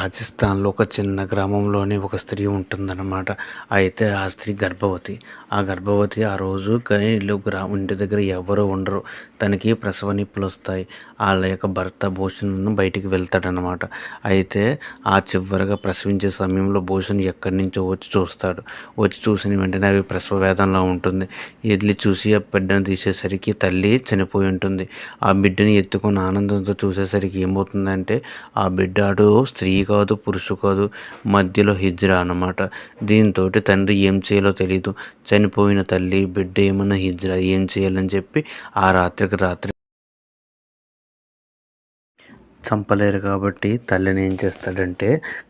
రాజస్థాన్‌లో ఒక చిన్న గ్రామంలోని ఒక స్త్రీ ఉంటుందన్నమాట. అయితే ఆ స్త్రీ గర్భవతి. ఆ గర్భవతి ఆ రోజు ఇంటి దగ్గర ఎవ్వరు ఉండరు. తనకి ప్రసవ నొప్పులొస్తాయి. ఆళ్ళ యొక్క భర్త భూషణ్ బయటికి వెళ్తాడనమాట. అయితే ఆ చివరగా ప్రసవించే సమయంలో భూషణ్ ఎక్కడి నుంచో వచ్చి చూస్తాడు. వచ్చి చూసిన వెంటనే అవి ప్రసవ వేదనలో ఉంటుంది. ఎళ్లి చూసి ఆ బిడ్డను తీసేసరికి తల్లి చనిపోయి ఉంటుంది. ఆ బిడ్డని ఎత్తుకొని ఆనందంతో చూసేసరికి ఏమవుతుందంటే ఆ బిడ్డ అటు స్త్రీ కాదు, పురుషు కాదు, మధ్యలో హిజ్రా అన్నమాట. దీంతోటి తండ్రి ఏం చేయాలో తెలీదు. చనిపోయిన తల్లి, బిడ్డ ఏమన్నా హిజ్రా ఏం చేయాలని చెప్పి ఆ రాత్రికి రాత్రి చంపలేరు కాబట్టి తల్లిని ఏం చేస్తాడంటే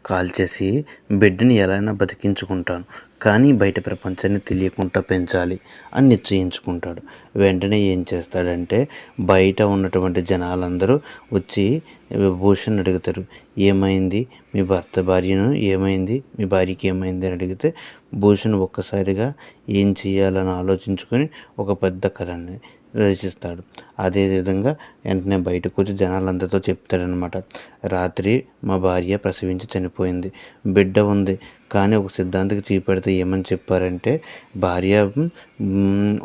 కాల్చేసి బిడ్డని ఎలా అయినా బతికించుకుంటాను, కానీ బయట ప్రపంచాన్ని తెలియకుండా పెంచాలి అని నిశ్చయించుకుంటాడు. వెంటనే ఏం చేస్తాడంటే బయట ఉన్నటువంటి జనాలందరూ వచ్చి భూషణ్ అడుగుతారు, ఏమైంది మీ భార్యను, ఏమైంది మీ భార్యకి ఏమైంది అని అడిగితే భూషణ్ ఒక్కసారిగా ఏం చేయాలని ఆలోచించుకొని ఒక పెద్ద కథని రచిస్తాడు. అదేవిధంగా వెంటనే బయటకు వచ్చి జనాలందరితో చెప్తాడనమాట, రాత్రి మా భార్య ప్రసవించి చనిపోయింది, బిడ్డ ఉంది, కానీ ఒక సిద్ధాంతికి చీపెడితే ఏమని చెప్పారంటే భార్య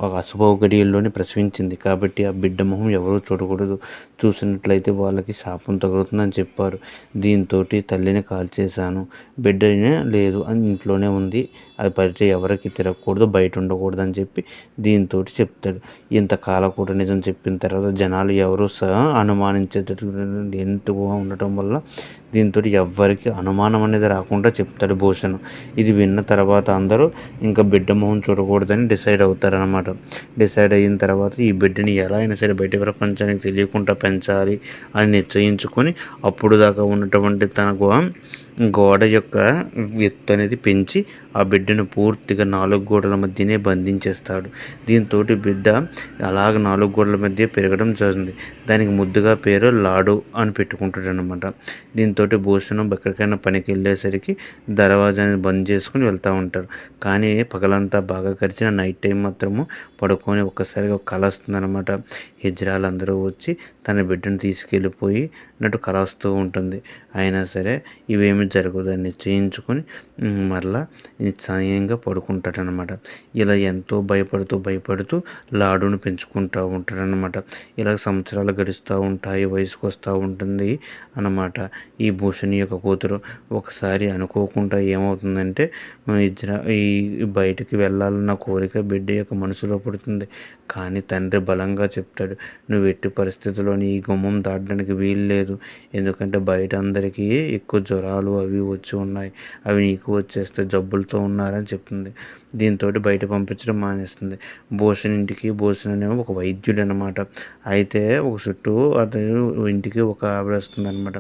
ఒక అశుభ గడియల్లోనే ప్రసవించింది కాబట్టి ఆ బిడ్డ మొహం ఎవరూ చూడకూడదు, చూసినట్లయితే వాళ్ళకి శాపం తగులుతుందని చెప్పారు. దీంతో తల్లిని కాల్చేశాను, బిడ్డనే లేదు అని ఇంట్లోనే ఉంది, అది బయట ఎవరికి తిరగకూడదు, బయట ఉండకూడదు అని చెప్పి దీంతో చెప్తాడు. ఇంతకాలం కూడా నిజం చెప్పిన తర్వాత జనాలు ఎవరు అనుమానించేటట్టు ఎంటుగా ఉండటం వల్ల దీంతో ఎవ్వరికి అనుమానం అనేది రాకుండా చెప్తాడు భూషణ్. ఇది విన్న తర్వాత అందరూ ఇంకా బిడ్డ మొహం చూడకూడదని డిసైడ్ అవుతారనమాట. డిసైడ్ అయిన తర్వాత ఈ బిడ్డని ఎలా అయినా సరే బయట ప్రపంచానికి తెలియకుండా పెంచాలి అని నిశ్చయించుకొని అప్పుడు దాకా ఉన్నటువంటి తన గోడ యొక్క ఎత్తు అనేది పెంచి ఆ బిడ్డను పూర్తిగా 4 గోడల మధ్యనే బంధించేస్తాడు. దీంతో బిడ్డ అలాగ 4 గోడల మధ్య పెరగడం జరిగింది. దానికి ముద్దుగా పేరు లాడు అని పెట్టుకుంటాడు అనమాట. దీంతో భూషణం ఎక్కడికైనా పనికి వెళ్ళేసరికి దర్వాజాని బంద్ చేసుకుని వెళ్తూ ఉంటారు. కానీ పగలంతా బాగా గడిచిన నైట్ టైం మాత్రము పడుకొని ఒక్కసారిగా కల వస్తుందన్నమాట. హిజ్రాలందరూ వచ్చి తన బిడ్డను తీసుకెళ్ళిపోయి అన్నట్టు కల వస్తూ ఉంటుంది. అయినా సరే ఇవేమి జరగదని నిశ్చయించుకొని మరలా నిశ్చయంగా పడుకుంటాడనమాట. ఇలా ఎంతో భయపడుతూ లాడును పెంచుకుంటూ ఉంటాడనమాట. ఇలా సంవత్సరాలు గడుస్తూ ఉంటాయి, వయసుకు వస్తూ ఉంటుంది అన్నమాట. ఈ భూషణ్ యొక్క కూతురు ఒకసారి అనుకోకుండా ఏమవుతుందంటే ఈ బయటికి వెళ్ళాలన్న కోరిక బిడ్డ యొక్క మనసులో పుడుతుంది. కానీ తండ్రి బలంగా చెప్తాడు, నువ్వు ఎట్టి పరిస్థితుల్లోని ఈ గుమ్మం దాటడానికి వీలు లేదు, ఎందుకంటే బయట అందరికీ ఎక్కువ జ్వరాలు అవి వచ్చి ఉన్నాయి, అవి నీకు వచ్చేస్తే జబ్బులతో ఉన్నారని చెప్తుంది. దీంతో బయట పంపించడం మానేస్తుంది. భూషణ్ ఇంటికి భూషణ్ అనేవి ఒక వైద్యుడు అనమాట. అయితే ఒక చుట్టూ అతను ఇంటికి ఒక ఆవిడ వస్తుంది అనమాట.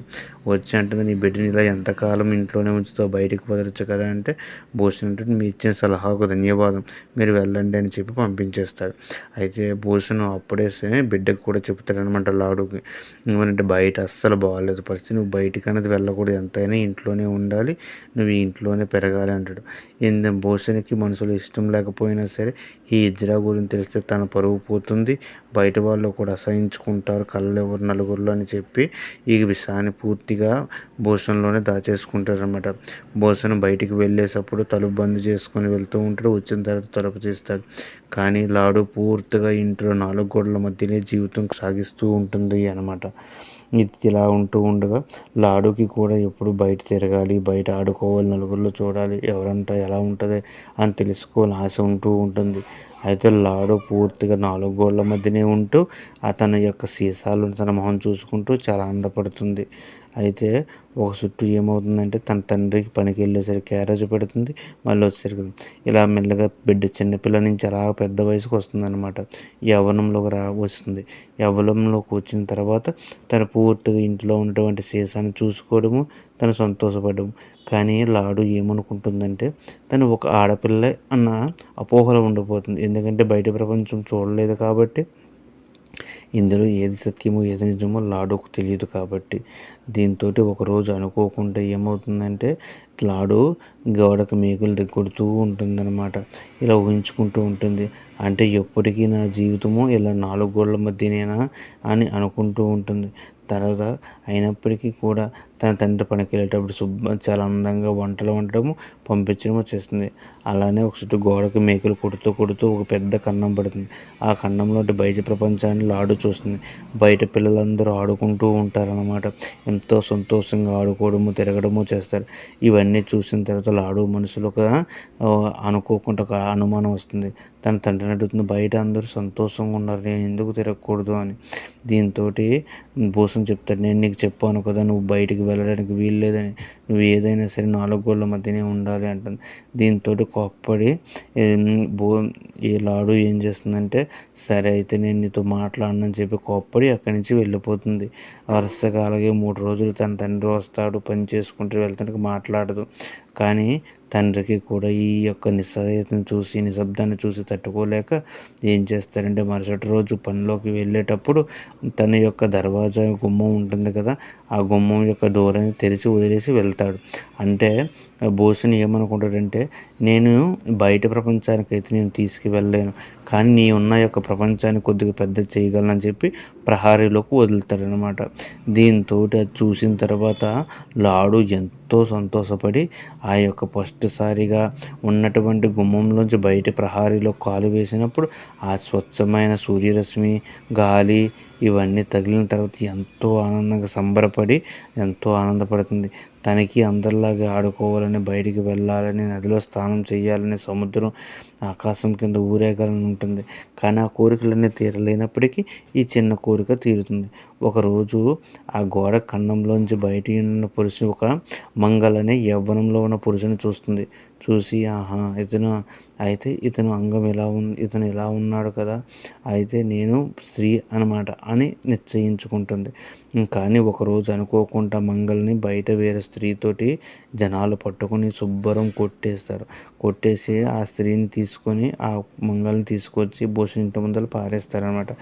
వచ్చి అంటుంది, నీ బిడ్డని ఇలా ఎంతకాలం ఇంట్లోనే ఉంచుతావు, బయటికి వదలచ్చు కదా అంటే భూషణ్ అంటే మీ ఇచ్చిన సలహాకు ధన్యవాదం, మీరు వెళ్ళండి అని చెప్పి పంపించేస్తాడు. అయితే భూషణ్ అప్పుడే బిడ్డకు కూడా చెప్తాడనమాట లాడుకి, ఏమంటే బయట అస్సలు బాగాలేదు పరిస్థితి, నువ్వు బయటికి అనేది వెళ్ళకూడదు, ఎంతైనా ఇంట్లోనే ఉండాలి, నువ్వు ఇంట్లోనే పెరగాలి అంటాడు. భూషణ్కి మనసులో ఇష్టం లేకపోయినా సరే ఈ హిజ్రా గురించి తెలిస్తే తన పరువు పోతుంది, బయట వాళ్ళు కూడా అసహించుకుంటారు, కళ్ళు ఎవరు నలుగురిలో అని చెప్పి ఈ విషయాన్ని పూర్తిగా భూషణ్లోనే దాచేసుకుంటారనమాట. భూషణ్ బయటికి వెళ్ళేటప్పుడు తలుపు బంద్ చేసుకొని వెళ్తూ ఉంటాడు, వచ్చిన తర్వాత తలుపు తీస్తాడు. కానీ లాడు పూర్తిగా ఇంట్లో 4 గోడల మధ్యనే జీవితం సాగిస్తూ ఉంటుంది అనమాట. ఇది ఇలా ఉంటూ ఉండగా లాడుకి కూడా ఎప్పుడు బయట తిరగాలి, బయట ఆడుకోవాలి, నలుగురిలో చూడాలి, ఎవరంతా ఎలా ఉంటుంది అని తెలుసుకోవాలని ఆశ ఉంటూ ఉంటుంది. అయితే లాడు పూర్తిగా 4 గోడల మధ్యనే ఉంటూ అతని యొక్క సీసాలు తన మొహం చూసుకుంటూ చాలా ఆనందపడుతుంది. అయితే ఒక చుట్టూ ఏమవుతుందంటే తన తండ్రికి పనికి వెళ్ళేసరికి క్యారేజ్ పెడుతుంది, మళ్ళీ వచ్చేసరికి ఇలా మెల్లగా బిడ్డ చిన్నపిల్ల నుంచి అలా పెద్ద వయసుకు వస్తుందన్నమాట. యవ్వనంలోకి వస్తుంది. యవ్వనంలోకి వచ్చిన తర్వాత తను పూర్తిగా ఇంట్లో ఉన్నటువంటి సీసాను చూసుకోవడము, తను సంతోషపడము. కానీ లాడు ఏమనుకుంటుందంటే తను ఒక ఆడపిల్ల అన్న అపోహలో ఉండిపోతుంది. ఎందుకంటే బయట ప్రపంచం చూడలేదు కాబట్టి, ఇందులో ఏది సత్యమో ఏది నిజమో లాడుకు తెలియదు కాబట్టి. దీంతో ఒకరోజు అనుకోకుండా ఏమవుతుందంటే లాడు గోడకు మేకులు కొడుతూ ఉంటుందన్నమాట. ఇలా ఊహించుకుంటూ ఉంటుంది, అంటే ఎప్పటికీ నా జీవితము ఇలా 4 గోడల మధ్యనేనా అని అనుకుంటూ ఉంటుంది. తర్వాత అయినప్పటికీ కూడా తన తండ్రి పనికి వెళ్ళేటప్పుడు చాలా అందంగా వంటలు వండడము పంపించడము చేస్తుంది. అలానే ఒక చుట్టూ గోడకు మేకులు కొడుతూ కొడుతూ ఒక పెద్ద కన్నం పడుతుంది. ఆ కన్నంలో బయట ప్రపంచాన్ని లాడు చూస్తుంది. బయట పిల్లలందరూ ఆడుకుంటూ ఉంటారన్నమాట. ఎంతో సంతోషంగా ఆడుకోవడము తిరగడము చేస్తారు. ఇవన్నీ చూసిన తర్వాత లాడు మనసులో ఒక అనుకోకుండా ఒక అనుమానం వస్తుంది. తన తండ్రిని అడుగుతుంది, బయట అందరూ సంతోషంగా ఉన్నారు, నేను ఎందుకు తిరగకూడదు అని. దీంతో భూషణ్ చెప్తాడు, నేను నీకు చెప్పాను కదా నువ్వు బయటికి వెళ్ళడానికి వీలు లేదని, నువ్వు ఏదైనా సరే 4 గోళ్ల మధ్యనే ఉండాలి అంటుంది. దీంతో కోప్పడి భూ ఈ లాడు ఏం చేస్తుందంటే, సరే అయితే నేను నీతో మాట్లాడనని చెప్పి కోప్పడి అక్కడి నుంచి వెళ్ళిపోతుంది. వరుసగా అలాగే 3 రోజులు తన తండ్రి వస్తాడు, పని చేసుకుంటూ వెళ్తానికి మాట్లాడదు. కానీ తండ్రికి కూడా ఈ యొక్క నిస్సహాయతను చూసి నిశ్శబ్దాన్ని చూసి తట్టుకోలేక ఏం చేస్తాడంటే, మరుసటి రోజు పనిలోకి వెళ్ళేటప్పుడు తన యొక్క దర్వాజా గుమ్మం ఉంటుంది కదా, ఆ గుమ్మం యొక్క డోర్ని తెరిచి వదిలేసి వెళ్తాడు. అంటే భూషణ్ ఏమనుకుంటాడంటే, నేను బయట ప్రపంచానికైతే నేను తీసుకువెళ్ళలేను, కానీ నీ ఉన్న యొక్క ప్రపంచాన్ని కొద్దిగా పెద్ద చేయగలనని చెప్పి ప్రహారీలోకి వదులుతాడనమాట. దీంతో అది చూసిన తర్వాత లాడు ఎంతో సంతోషపడి ఆ యొక్క ఫస్ట్ సారిగా ఉన్నటువంటి గుమ్మంలోంచి బయట ప్రహారీలో కాలు వేసినప్పుడు ఆ స్వచ్ఛమైన సూర్యరశ్మి, గాలి ఇవన్నీ తగిలిన తర్వాత ఎంతో ఆనందంగా సంబరపడి ఎంతో ఆనందపడుతుంది. తనకి అందరిలాగా ఆడుకోవాలని, బయటికి వెళ్ళాలని, నదిలో స్నానం చేయాలని, సముద్రం ఆకాశం కింద ఊరేగాలని ఉంటుంది. కానీ ఆ కోరికలన్నీ తీరలేనప్పటికీ ఈ చిన్న కోరిక తీరుతుంది. ఒకరోజు ఆ గోడ కన్నంలోంచి బయట ఉన్న పురుషుని ఒక మంగళని యవ్వనంలో ఉన్న పురుషుని చూస్తుంది. చూసి ఆహా ఇతను అంగం ఎలా ఉంది, ఇతను ఎలా ఉన్నాడు కదా, అయితే నేను స్త్రీ అనమాట అని నిశ్చయించుకుంటుంది. కానీ ఒకరోజు అనుకోకుండా మంగళని బయట వేరే స్త్రీతోటి జనాలు పట్టుకొని శుభ్రం కొట్టేసి ఆ స్త్రీని తీసుకొని ఆ మంగళని తీసుకొచ్చి భూషణ్ ఇంటి ముందర పారేస్తారనమాట.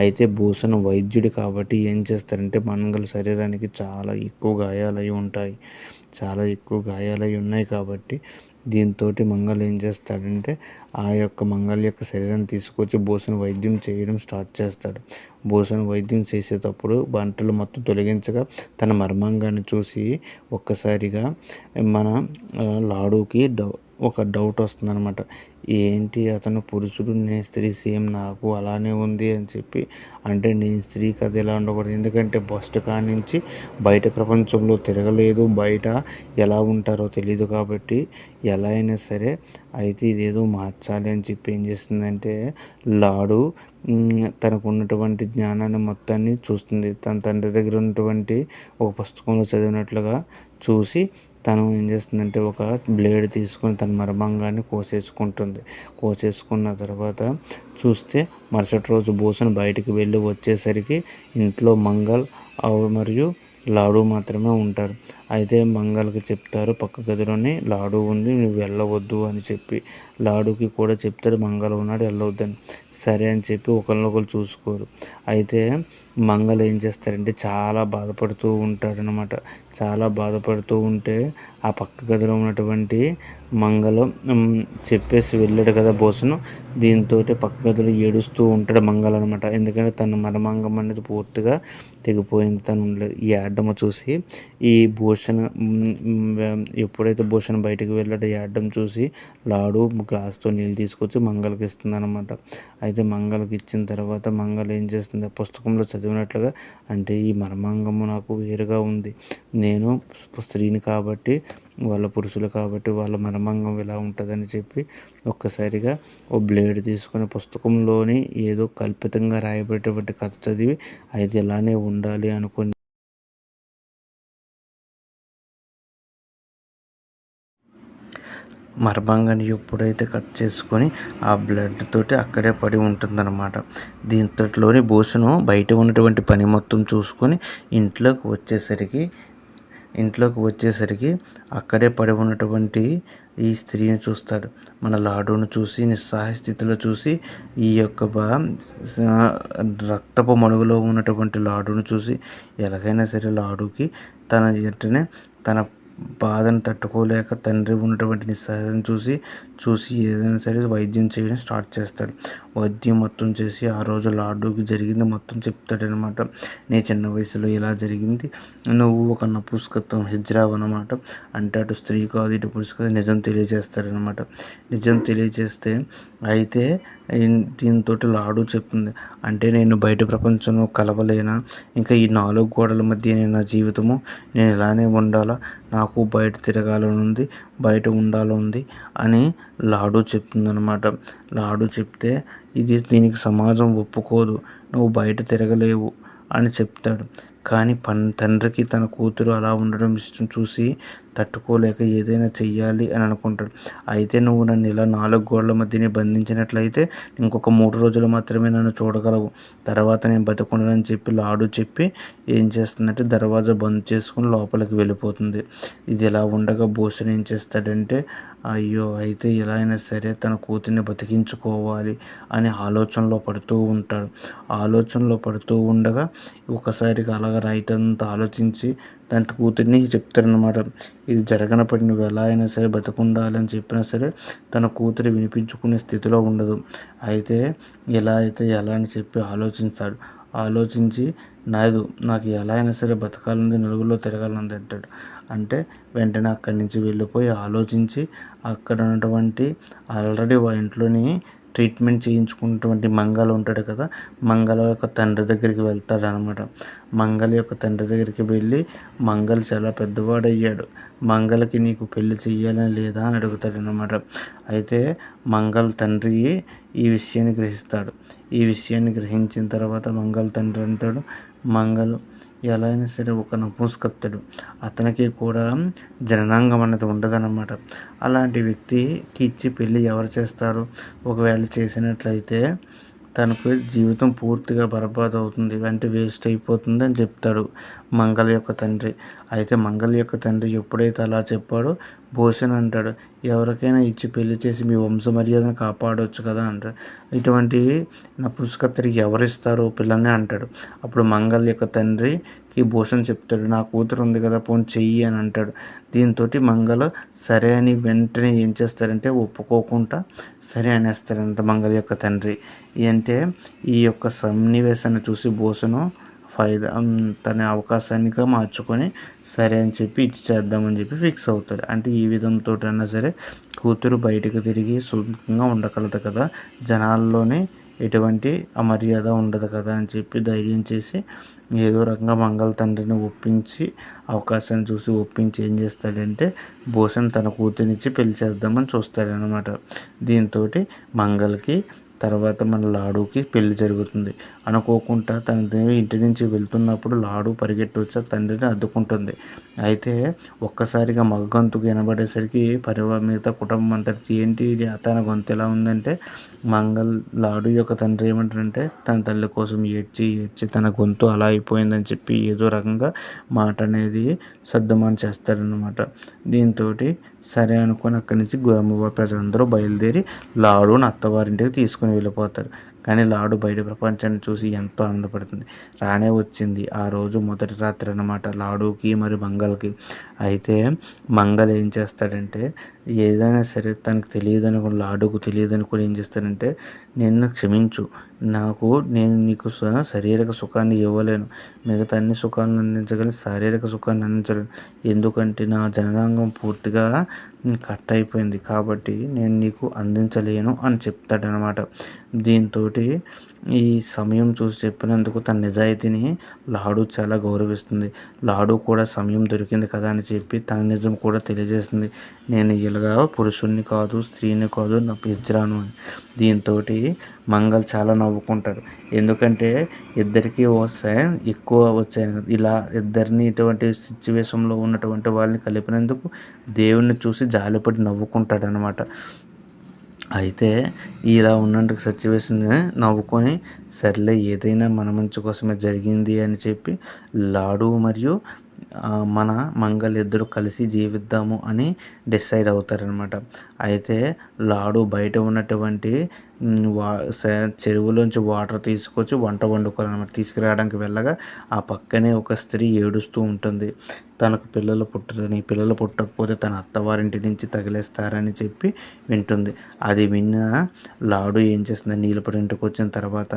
అయితే భూషణ్ వైద్యుడు కాబట్టి ఏం చేస్తారంటే, మంగళ శరీరానికి చాలా ఎక్కువ గాయాలై ఉన్నాయి కాబట్టి దీంతో మంగళ ఏం చేస్తాడంటే, ఆ యొక్క మంగళ యొక్క శరీరాన్ని తీసుకొచ్చి భూషణ్ వైద్యం చేయడం స్టార్ట్ చేస్తాడు. భూషణ్ వైద్యం చేసేటప్పుడు బంటలు మొత్తం తొలగించగా తన మర్మాంగాన్ని చూసి ఒక్కసారిగా మన లాడుకి ఒక డౌట్ వస్తుందన్నమాట. ఏంటి అతను పురుషుడు, నేను స్త్రీ, సేమ్ నాకు అలానే ఉంది అని చెప్పి. అంటే నేను స్త్రీ కథ ఎలా ఉండకూడదు, ఎందుకంటే ఫస్ట్ కాడి నుంచి బయట ప్రపంచంలో తిరగలేదు, బయట ఎలా ఉంటారో తెలియదు కాబట్టి ఎలా అయినా సరే అయితే ఇదేదో మార్చాలి అని చెప్పి ఏం చేస్తుందంటే, లాడు తనకు ఉన్నటువంటి జ్ఞానాన్ని మొత్తాన్ని చూస్తుంది. తన తండ్రి దగ్గర ఉన్నటువంటి ఒక పుస్తకంలో చదివినట్లుగా చూసి తను ఏం చేస్తుందంటే, ఒక బ్లేడ్ తీసుకొని తన మర్మాంగాన్ని కోసేసుకున్న తర్వాత చూస్తే మరుసటి రోజు భూషణ్ బయటికి వెళ్ళి వచ్చేసరికి ఇంట్లో మంగళ్ మరియు లాడు మాత్రమే ఉంటారు. అయితే మంగళకి చెప్తారు, పక్క గదిలోనే లాడు ఉంది, నువ్వు వెళ్ళవద్దు అని చెప్పి. లాడుకి కూడా చెప్తారు, మంగళ ఉన్నాడు వెళ్ళవద్దని. సరే అని చెప్పి ఒకరినొకరు చూసుకోరు. అయితే మంగళ ఏం చేస్తారంటే చాలా బాధపడుతూ ఉంటాడనమాట. చాలా బాధపడుతూ ఉంటే ఆ పక్క గదిలో ఉన్నటువంటి మంగళం చెప్పేసి వెళ్ళాడు కదా భూషణ్, దీంతో పక్క గదిలో ఏడుస్తూ ఉంటాడు మంగళ అనమాట. ఎందుకంటే తన మర్మాంగం అనేది పూర్తిగా తెగిపోయింది, తను ఉండలేదు. ఈ అడ్డము చూసి ఈ భూషణ్ ఎప్పుడైతే భూషణ్ బయటకు వెళ్ళాడో ఈ అడ్డం చూసి లాడు గ్లాస్తో నీళ్ళు తీసుకొచ్చి మంగళకి ఇస్తుంది అనమాట. అయితే మంగళకి ఇచ్చిన తర్వాత మంగళ ఏం చేస్తుంది, పుస్తకంలో చదివినట్లుగా, అంటే ఈ మర్మాంగము నాకు వేరుగా ఉంది, నేను స్త్రీని కాబట్టి వాళ్ళ పురుషులు కాబట్టి వాళ్ళ మర్మాంగం ఇలా ఉంటుందని చెప్పి ఒక్కసారిగా ఓ బ్లేడ్ తీసుకొని పుస్తకంలోని ఏదో కల్పితంగా రాయబడేటువంటి కథ చదివి అయితే ఇలానే ఉండాలి అనుకుని మర్మాంగాన్ని ఎప్పుడైతే కట్ చేసుకొని ఆ బ్లడ్ తోటి అక్కడే పడి ఉంటుందన్నమాట. దీంతోటిలోని భూషణ్ బయట ఉన్నటువంటి పని మొత్తం చూసుకొని ఇంట్లోకి వచ్చేసరికి అక్కడే పడి ఉన్నటువంటి ఈ స్త్రీని చూస్తాడు. మన లాడును చూసి నిస్సహాయ స్థితిలో చూసి ఈ యొక్క రక్తపు మడుగులో ఉన్నటువంటి లాడును చూసి ఎలాగైనా సరే లాడుకి తన వెంటనే తన బాధను తట్టుకోలేక తండ్రి ఉన్నటువంటి నిస్సహాయం చూసి ఏదైనా సరే వైద్యం చేయడం స్టార్ట్ చేస్తాడు. వైద్యం మొత్తం చేసి ఆ రోజు లాడుకి జరిగింది మొత్తం చెప్తాడనమాట. నీ చిన్న వయసులో ఇలా జరిగింది, నువ్వు ఒక నపుంసకత్వం హిజ్రావ్ అనమాట. అంటే అటు స్త్రీ కాదు ఇటు పురుషు కాదు, నిజం తెలియజేస్తాడనమాట. నిజం తెలియజేస్తే అయితే దీంతో లాడు చెప్తుంది, అంటే నేను బయట ప్రపంచంలో కలవలేనా, ఇంకా ఈ 4 గోడల మధ్య నా జీవితము నేను ఇలానే ఉండాలా, నాకు బయట తిరగాలనుంది, బయట ఉండాలనుంది అని లాడు చెప్తుందనమాట. లాడు చెప్తే దీనికి సమాజం ఒప్పుకోదు, నువ్వు బయట తిరగలేవు అని చెప్తాడు. కానీ తండ్రికి తన కూతురు అలా ఉండడం ఇష్టం చూసి తట్టుకోలేక ఏదైనా చెయ్యాలి అని అనుకుంటాడు. అయితే నువ్వు నన్ను ఇలా 4 గోడల మధ్యనే బంధించినట్లయితే ఇంకొక 3 రోజులు మాత్రమే నన్ను చూడగలవు, తర్వాత నేను బతికుండనని చెప్పి లాడు చెప్పి ఏం చేస్తుందంటే దర్వాజా బంద్ చేసుకుని లోపలికి వెళ్ళిపోతుంది. ఇది ఇలా ఉండగా భూషణ్ ఏం చేస్తాడంటే, అయ్యో అయితే ఎలా అయినా సరే తన కూతుర్ని బతికించుకోవాలి అని ఆలోచనలో పడుతూ ఉంటాడు. ఆలోచనలో పడుతూ ఉండగా ఒకసారిగా అలాగ నైట్ అంతా ఆలోచించి తన కూతుర్ని చెప్తాడనమాట. ఇది జరగనప్పటి నువ్వు ఎలా అయినా సరే బతికుండాలి అని చెప్పినా సరే తన కూతురు వినిపించుకునే స్థితిలో ఉండదు. అయితే ఎలా అని చెప్పి ఆలోచిస్తాడు. ఆలోచించి నాకు ఎలా అయినా సరే బతకాలని, నలుగురిలో తిరగాలని అంటాడు. అంటే వెంటనే అక్కడి నుంచి వెళ్ళిపోయి ఆలోచించి అక్కడ ఉన్నటువంటి ఆల్రెడీ వాళ్ళ ఇంట్లోని ట్రీట్మెంట్ చేయించుకున్నటువంటి మంగళ ఉంటాడు కదా, మంగళ యొక్క తండ్రి దగ్గరికి వెళ్తాడనమాట. మంగళ యొక్క తండ్రి దగ్గరికి వెళ్ళి మంగళ చాలా పెద్దవాడయ్యాడు, మంగళకి నీకు పెళ్లి చెయ్యాలని లేదా అని అడుగుతాడనమాట. అయితే మంగళ తండ్రి ఈ విషయాన్ని గ్రహిస్తాడు. ఈ విషయాన్ని గ్రహించిన తర్వాత మంగళ తండ్రి అంటాడు, మంగళ ఎలా అయినా సరే ఒక నపుంసకుడు, అతనికి కూడా జననాంగం అన్నది ఉండదన్నమాట. అలాంటి వ్యక్తికి ఇచ్చి పెళ్ళి ఎవరు చేస్తారు, ఒకవేళ చేసినట్లయితే తనకు జీవితం పూర్తిగా బర్బాద్ అవుతుంది, అంటే వేస్ట్ అయిపోతుంది అని చెప్తాడు మంగళ యొక్క తండ్రి. అయితే మంగళ యొక్క తండ్రి ఎప్పుడైతే అలా చెప్పాడో భూషణ్ అంటాడు, ఎవరికైనా ఇచ్చి పెళ్లి చేసి మీ వంశ మర్యాదను కాపాడవచ్చు కదా అంటాడు. ఇటువంటి నపుంసకత్తుడికి ఎవరిస్తారు పిల్లని అంటాడు. అప్పుడు మంగళ యొక్క తండ్రికి భూషణ్ చెప్తాడు, నా కూతురు ఉంది కదా పోనీ చెయ్యి అని అంటాడు. దీంతో మంగళ సరే అని వెంటనే ఏం చేస్తారంటే ఒప్పుకోకుండా సరే అనేస్తారంట మంగళ యొక్క తండ్రి. అంటే ఈ యొక్క సన్నివేశాన్ని చూసి భూషణ్ తన అవకాశానిగా మార్చుకొని సరే అని చెప్పి ఇచ్చి చేద్దామని చెప్పి ఫిక్స్ అవుతాడు. అంటే ఈ విధంతో అయినా సరే కూతురు బయటకు తిరిగి సుఖంగా ఉండగలదు కదా, జనాల్లోనే ఎటువంటి అమర్యాద ఉండదు కదా అని చెప్పి ధైర్యం చేసి ఏదో రకంగా మంగళ తండ్రిని ఒప్పించి అవకాశాన్ని చూసి ఒప్పించి ఏం చేస్తాడంటే భూషణ్ తన కూతురినిచ్చి పెళ్లి చేద్దామని చూస్తాడనమాట. దీంతో మంగళకి తర్వాత మన లాడుకి పెళ్లి జరుగుతుంది. అనుకోకుండా తన ఇంటి నుంచి వెళ్తున్నప్పుడు లాడు పరిగెట్టి వచ్చి తండ్రిని అడ్డుకుంటుంది. అయితే ఒక్కసారిగా మగ గొంతుకు వినబడేసరికి మిగతా కుటుంబం అంతటి ఏంటి తన గొంతు ఎలా ఉందంటే లాడు యొక్క తండ్రి ఏమంటారంటే తన తల్లి కోసం ఏడ్చి తన గొంతు అలా అయిపోయిందని చెప్పి ఏదో రకంగా మాట అనేది సర్దుమాను చేస్తారనమాట. దీంతో సరే అనుకొని అక్కడి నుంచి ప్రజలందరూ బయలుదేరి లాడుని అత్తవారింటికి తీసుకుని వెళ్ళిపోతారు. కానీ లాడు బయట ప్రపంచాన్ని చూసి ఎంతో ఆనందపడుతుంది. రానే వచ్చింది ఆ రోజు మొదటి రాత్రి అన్నమాట లాడుకి మరి మంగళకి. అయితే మంగళ ఏం చేస్తాడంటే ఏదైనా సరే తనకు తెలియదని లాడుకు తెలియదని కూడా ఏం చేస్తాడంటే, నిన్ను క్షమించు, నేను నీకు శారీరక సుఖాన్ని ఇవ్వలేను, మిగతా అన్ని సుఖాలను అందించగలను, శారీరక సుఖాన్ని అందించలేను, ఎందుకంటే నా జననాంగం పూర్తిగా కట్ అయిపోయింది కాబట్టి నేను నీకు అందించలేను అని చెప్తాడనమాట. దీంతో ఈ సమయం చూసి చెప్పినందుకు తన నిజాయితీని లాడు చాలా గౌరవిస్తుంది. లాడు కూడా సమయం దొరికింది కదా అని చెప్పి తన నిజం కూడా తెలియజేస్తుంది, నేను ఇలాగా పురుషుణ్ణి కాదు స్త్రీని కాదు నా పిజ్రాను అని. దీంతో మంగళ చాలా నవ్వుకుంటాడు, ఎందుకంటే ఇద్దరికీ ఎక్కువ వచ్చాయి కదా, ఇలా ఇద్దరిని ఇటువంటి సిచ్యువేషన్లో ఉన్నటువంటి వాళ్ళని కలిపినందుకు దేవుణ్ణి చూసి జాలిపడి నవ్వుకుంటాడనమాట. అయితే ఇలా ఉన్న సిచ్యువేషన్ నవ్వుకొని సర్లే ఏదైనా మన మంచి కోసమే జరిగింది అని చెప్పి లాడు మరియు మన మంగళ ఇద్దరు కలిసి జీవిద్దాము అని డిసైడ్ అవుతారనమాట. అయితే లాడు బయట ఉన్నటువంటి వా చెరువులోంచి వాటర్ తీసుకొచ్చి వంట వండుకోవాలన్నమాట. తీసుకురావడానికి వెళ్ళగా ఆ పక్కనే ఒక స్త్రీ ఏడుస్తూ ఉంటుంది. తనకు పిల్లలు పుట్టరని, పిల్లలు పుట్టకపోతే తన అత్తవారింటి నుంచి తగిలేస్తారని చెప్పి వింటుంది. అది విన్న లాడు ఏం చేస్తుంది, నీలపడి ఇంటికి వచ్చిన తర్వాత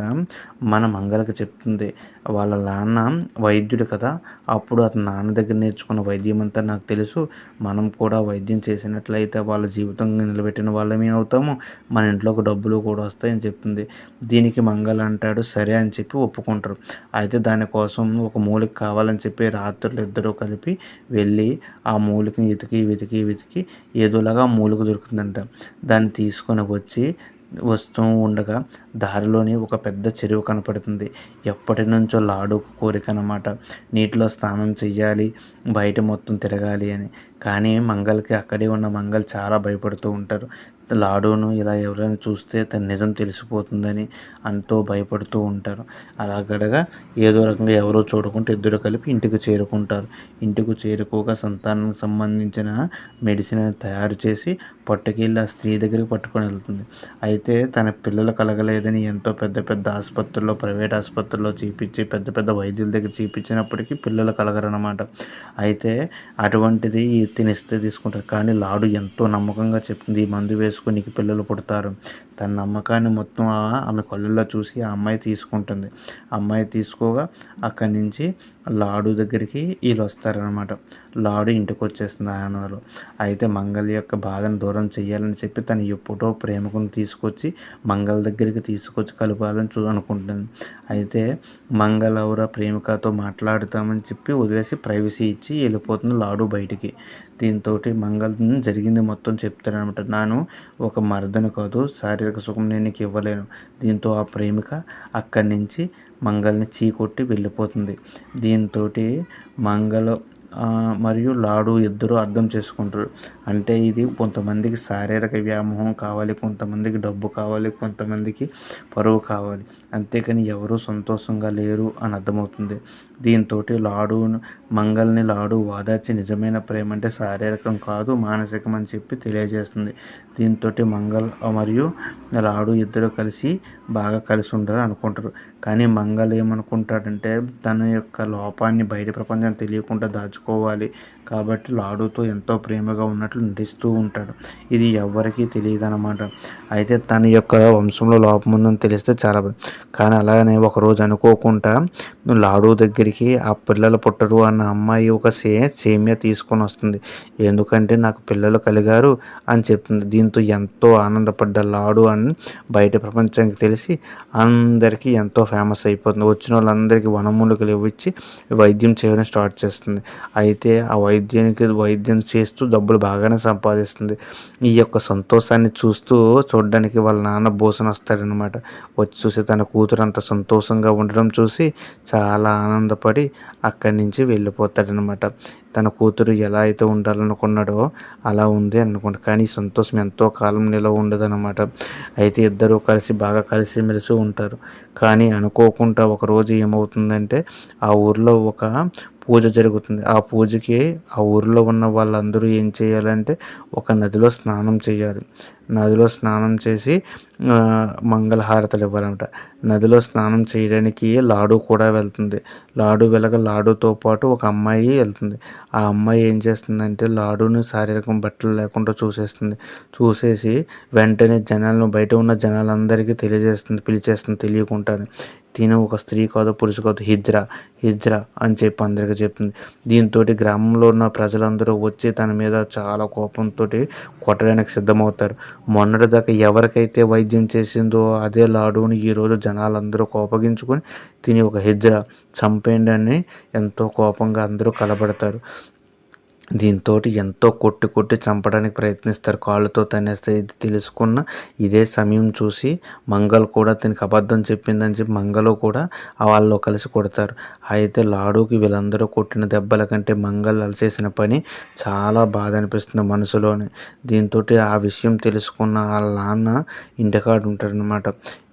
మన మంగళకి చెప్తుంది. వాళ్ళ నాన్న వైద్యుడు కదా, అప్పుడు అతని నాన్న దగ్గర నేర్చుకున్న వైద్యం అంతా నాకు తెలుసు. మనం కూడా వైద్యం చేసినట్లయితే వాళ్ళ జీవితం నిలబెట్టిన వాళ్ళమే అవుతాము, మన ఇంట్లోకి డబ్బులు కూడా వస్తాయని చెప్తుంది. దీనికి మంగళ అంటాడు సరే అని చెప్పి ఒప్పుకుంటారు. అయితే దానికోసం ఒక మూలిక కావాలని చెప్పి రాత్రులు ఇద్దరూ కలిపి వెళ్ళి ఆ మూలికని వెతికి ఏదోలాగా మూలిక దొరుకుతుందంట. దాన్ని తీసుకొని వస్తూ ఉండగా దారిలోని ఒక పెద్ద చెరువు కనపడుతుంది. ఎప్పటి నుంచో లాడుకు కోరిక అన్నమాట, నీటిలో స్నానం చెయ్యాలి, బయట మొత్తం తిరగాలి అని. కానీ మంగళకి అక్కడే ఉన్న మంగళ చాలా భయపడుతూ ఉంటారు. లాడును ఇలా ఎవరైనా చూస్తే తన నిజం తెలిసిపోతుందని ఎంతో భయపడుతూ ఉంటారు. అలా గడగా ఏదో రకంగా ఎవరో చూడకుండా ఇద్దరు కలిపి ఇంటికి చేరుకుంటారు. ఇంటికి చేరుకోగా సంతానానికి సంబంధించిన మెడిసిన్ తయారు చేసి పట్టుకెళ్ళి ఆ స్త్రీ దగ్గరికి పట్టుకొని వెళ్తుంది. అయితే తన పిల్లలు కలగలేదని ఎంతో పెద్ద పెద్ద ఆసుపత్రుల్లో, ప్రైవేట్ ఆసుపత్రుల్లో పెద్ద పెద్ద వైద్యుల దగ్గర చూపించినప్పటికీ పిల్లలు కలగరన్నమాట. అయితే అటువంటిది తినిస్తే తీసుకుంటారు. కానీ లాడు ఎంతో నమ్మకంగా చెప్తుంది, ఈ మందు వేసుకుని నీకు పిల్లలు పుడతారు. తన నమ్మకాన్ని మొత్తం ఆమె కళ్ళల్లో చూసి ఆ అమ్మాయి తీసుకుంటుంది. అమ్మాయి తీసుకోగా అక్కడి నుంచి లాడు దగ్గరికి వీళ్ళు వస్తారనమాట. లాడు ఇంటికి వచ్చేస్తుంది ఆనందలో. అయితే మంగళ యొక్క బాధను దూరం చేయాలని చెప్పి తన ఎప్పుడో ప్రేమకుని తీసుకొచ్చి మంగళ దగ్గరికి తీసుకొచ్చి కలపాలని అనుకుంటుంది. అయితే మంగళ ఎవరో ప్రేమికతో మాట్లాడుతామని చెప్పి వదిలేసి ప్రైవసీ ఇచ్చి వెళ్ళిపోతుంది లాడు బయటికి. దీంతో మంగళ జరిగింది మొత్తం చెప్తారనమాట. నేను ఒక మర్దను కాదు, శారీరక సుఖం నేను నీకు ఇవ్వలేను. దీంతో ఆ ప్రేమిక అక్కడి నుంచి మంగళని చీకొట్టి వెళ్ళిపోతుంది. దీంతో మంగళ మరియు లాడు ఇద్దరు అర్థం చేసుకుంటారు. అంటే ఇది కొంతమందికి శారీరక వ్యామోహం కావాలి, కొంతమందికి డబ్బు కావాలి, కొంతమందికి పరువు కావాలి, అంతేకాని ఎవరూ సంతోషంగా లేరు అని అర్థమవుతుంది. దీంతో మంగళని లాడు వాదార్చి నిజమైన ప్రేమ అంటే శారీరకం కాదు మానసికం అని చెప్పి తెలియజేస్తుంది. దీంతో మంగళ మరియు లాడు ఇద్దరు బాగా కలిసి ఉండాలని అనుకుంటారు. కానీ మంగళ ఏమనుకుంటాడంటే తన యొక్క లోపాన్ని బయట ప్రపంచం తెలియకుండా దాచుకోవాలి కాబట్టి లాడుతో ఎంతో ప్రేమగా ఉన్నట్లు నటిస్తూ ఉంటాడు. ఇది ఎవ్వరికీ తెలియదు అన్నమాట. అయితే తన యొక్క వంశంలో లోపం ఉందని తెలిస్తే చాలా కానీ అలాగనే ఒకరోజు అనుకోకుండా లాడు దగ్గరికి ఆ పిల్లలు పుట్టరు అన్న అమ్మాయి ఒక సేమియా తీసుకొని వస్తుంది. ఎందుకంటే నాకు పిల్లలు కలిగారు అని చెప్తుంది. దీంతో ఎంతో ఆనందపడ్డ లాడు అని బయట ప్రపంచానికి తెలిసి అందరికీ ఎంతో ఫేమస్ అయిపోతుంది. వచ్చిన వాళ్ళందరికీ వనమూలికలు ఇవ్విచ్చి వైద్యం చేయడం స్టార్ట్ చేస్తుంది. అయితే ఆ వైద్యం చేస్తూ డబ్బులు బాగానే సంపాదిస్తుంది. ఈ యొక్క సంతోషాన్ని చూడడానికి వాళ్ళ నాన్న బోసన వస్తాడనమాట. వచ్చి చూసి తన కూతురు అంత సంతోషంగా ఉండడం చూసి చాలా ఆనందపడి అక్కడి నుంచి వెళ్ళిపోతాడనమాట. తన కూతురు ఎలా అయితే ఉండాలనుకున్నాడో అలా ఉంది అనుకుంటా. కానీ సంతోషం ఎంతో కాలం నిలవ ఉండదన్నమాట. అయితే ఇద్దరూ బాగా కలిసిమెలిసి ఉంటారు. కానీ అనుకోకుండా ఒకరోజు ఏమవుతుందంటే ఆ ఊర్లో ఒక పూజ జరుగుతుంది. ఆ పూజకి ఆ ఊరిలో ఉన్న వాళ్ళందరూ ఏం చేయాలంటే ఒక నదిలో స్నానం చేయాలి. నదిలో స్నానం చేసి మంగళహారతలు ఇవ్వాలన్నమాట. నదిలో స్నానం చేయడానికి లాడు కూడా వెళ్తుంది. లాడుతో పాటు ఒక అమ్మాయి వెళ్తుంది. ఆ అమ్మాయి ఏం చేస్తుందంటే లాడుని శారీరకం బట్టలు లేకుండా చూసేసి వెంటనే బయట ఉన్న జనాలందరికీ పిలిచేస్తుంది తెలియకుండానే. తిను ఒక స్త్రీ కాదు, పురుషు కాదు, హిజ్రా అని చెప్పి అందరికీ చెప్తుంది. దీంతో గ్రామంలో ఉన్న ప్రజలందరూ వచ్చి తన మీద చాలా కోపంతో కొట్టడానికి సిద్ధమవుతారు. మొన్నటిదాకా ఎవరికైతే వైద్యం చేసిందో అదే లాడుని ఈరోజు జనాలందరూ కోపగించుకొని తిని ఒక హిజ్రా చంపేయండి అని ఎంతో కోపంగా అందరూ కలబడతారు. దీంతో ఎంతో కొట్టి చంపడానికి ప్రయత్నిస్తారు, కాళ్ళతో తనేస్తే. ఇది తెలుసుకున్న ఇదే సమయం చూసి మంగళ కూడా తనకి అబద్ధం చెప్పిందని చెప్పి మంగళ కూడా వాళ్ళు కలిసి కొడతారు. అయితే లాడుకి వీళ్ళందరూ కొట్టిన దెబ్బల కంటే మంగళ చేసిన పని చాలా బాధ అనిపిస్తుంది మనసులోనే. దీంతో ఆ విషయం తెలుసుకున్న వాళ్ళ నాన్న ఇంటికాడు ఉంటాడనమాట.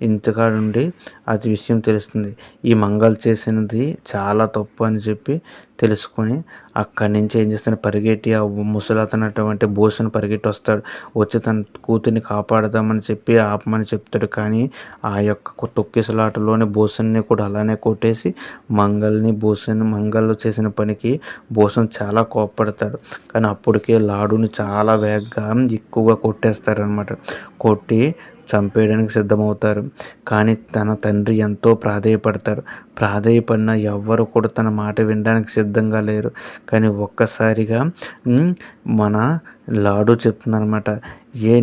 ఇంటికాడుండి అది విషయం తెలుస్తుంది. ఈ మంగళ చేసినది చాలా తప్పు అని చెప్పి తెలుసుకొని అక్కడి నుంచి ఏం చేస్తాడు, పరిగెట్టి ఆ ముసలతనటువంటి బోసుని పరిగెట్టి వస్తాడు. వచ్చి తన కూతుర్ని కాపాడదామని చెప్పి ఆపమని చెప్తాడు. కానీ ఆ యొక్క తొక్కిసలాటలోనే బోసుని కూడా అలానే కొట్టేసి మంగల్ చేసిన పనికి బోసన్ చాలా కోప్పడతాడు. కానీ అప్పటికే లాడుని చాలా వేగంగా ఎక్కువగా కొట్టేస్తారనమాట. కొట్టి చంపేయడానికి సిద్ధమవుతారు. కానీ తన తండ్రి ఎంతో ప్రాధేయపడినా ఎవ్వరు కూడా తన మాట వినడానికి సిద్ధంగా లేరు. కానీ ఒక్కసారిగా మన లాడు చెప్తుందనమాట,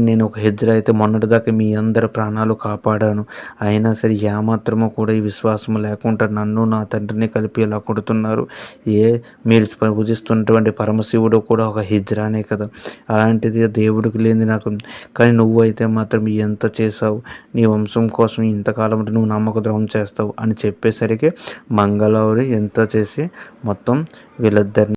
నేను ఒక హిజ్రా అయితే మొన్నటిదాకా మీ అందరి ప్రాణాలు కాపాడాను, అయినా సరే ఏమాత్రమో కూడా ఈ విశ్వాసం లేకుండా నన్ను నా తండ్రిని కలిపి ఇలా కొడుతున్నారు. మీరు పూజిస్తున్నటువంటి పరమశివుడు కూడా ఒక హిజ్రానే కదా, అలాంటిది దేవుడికి లేని నాకు, కానీ నువ్వు అయితే మాత్రం ఎంత చేసావు, నీ వంశం కోసం ఇంతకాలం నువ్వు నమ్మక ద్రోహం చేస్తావు అని చెప్పేసరికి మంగళవారి ఎంత చేసి మొత్తం వీళ్ళిద్దరిని